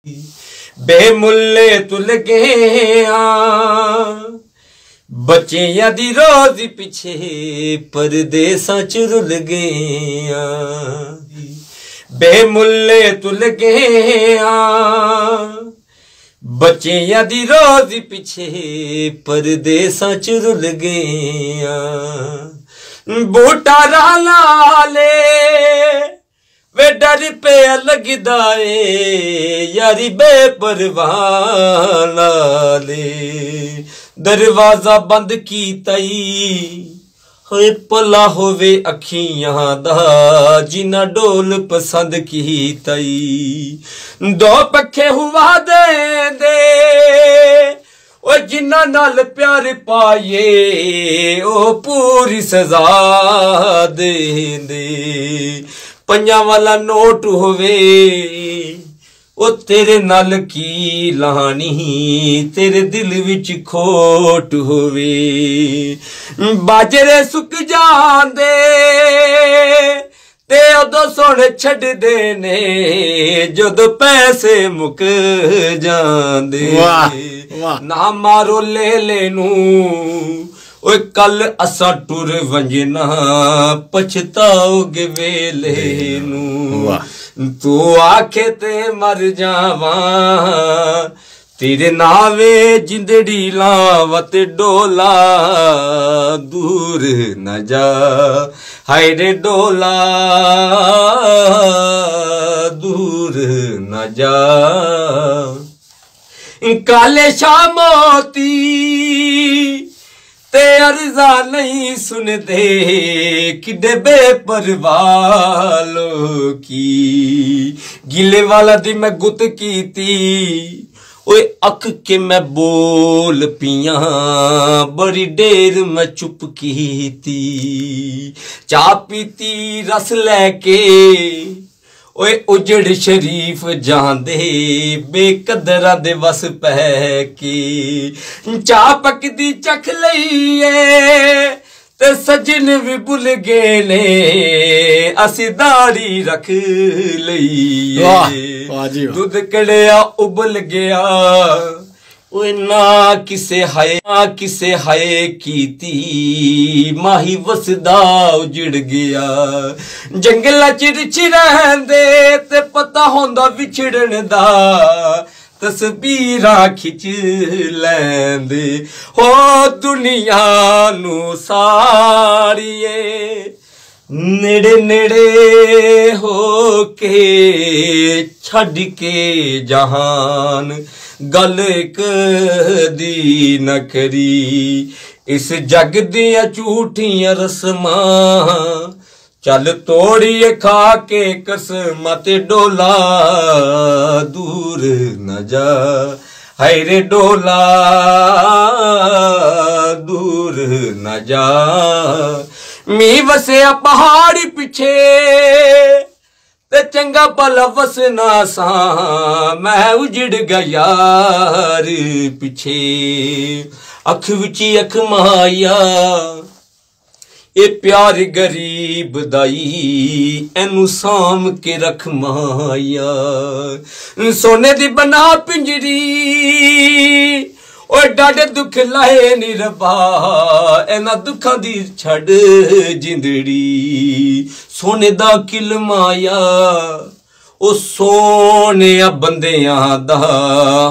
बेमुल्ले तुल गए बच्चियां दी रोज़ी पिछे परदेसां च रुल गए बेमुल्ले तुल गए बच्चियां दी रोज़ी पिछे परदेसां च रुल गए बूटा लाले वे डर पे लगदा ए यारी बेपरवाह नाले दरवाजा बंद कीताई होए भला होवे अखियां दा जिन्ना डोल पसंद कीताई दो पखे हुआ दे ओ जिन्ना नाल प्यार पाए ओ पूरी सजा दे पंजा वाला नोट होवे ओ तेरे नाल की लानी तेरे दिल विच खोट होवे बाजरे सुक जांदे ते उदों सुन छड्डदे ने जदों पैसे मुक जांदे ना मारो ले नू ओए कल असा टुर वंजना पछताओगे वेले नू तू आखे ते मर जावा तेरे नावे जिंदड़ी लावत डोला दूर न जा हाय रे डोला दूर न जा काले शाह मोती ते अर्जा नहीं सुनते किडे बेपरवाह की गिले वाला दी मैं गुत कीती ओए अख के मैं बोल पिया बड़ी देर मैं चुप कीती चाह पीती रस लेके ओए उजड़ शरीफ जांदे बेकदरा दे वस पै के चाह पकदी चख लईए ते सजन भी भुल गए ने असी दाढ़ी रख लईए दूध कड़िया उबल गया ओए ना किसे हाय कीती माही वसदा उजड़ गया जंगल च रिछ रहंदे ते पता होंदा विछड़न दा तस्वीरां खिच लैंदे हो दुनिया नू साड़िए नेड़े नेड़े हो के छड़ के जहान गल कदी न करी इस जग दियां झूठियां रस्मां चल तोड़िए खा के कसम ते डोला दूर न जा हाय रे डोला दूर न जा मी वसया पहाड़ी पिछे ते चंगा भला वसना सा मैं उजड़ गया यार पिछे अख विची अख माया ए प्यार गरीब दाई एनू साम के रख माया सोने दी बना पिंजरी ओ डाडे दुख लाए नी रबा एना दुखां दी छड़ जिंदड़ी सोने दा किल माया ओ सोने बंदियां दा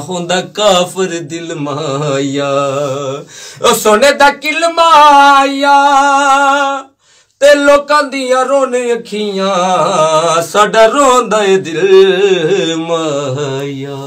होंदा काफर दिल माया ओ सोने दा किल माया ते लोकां दियां रोने अखियां साडा रोंदा ए दिल माया।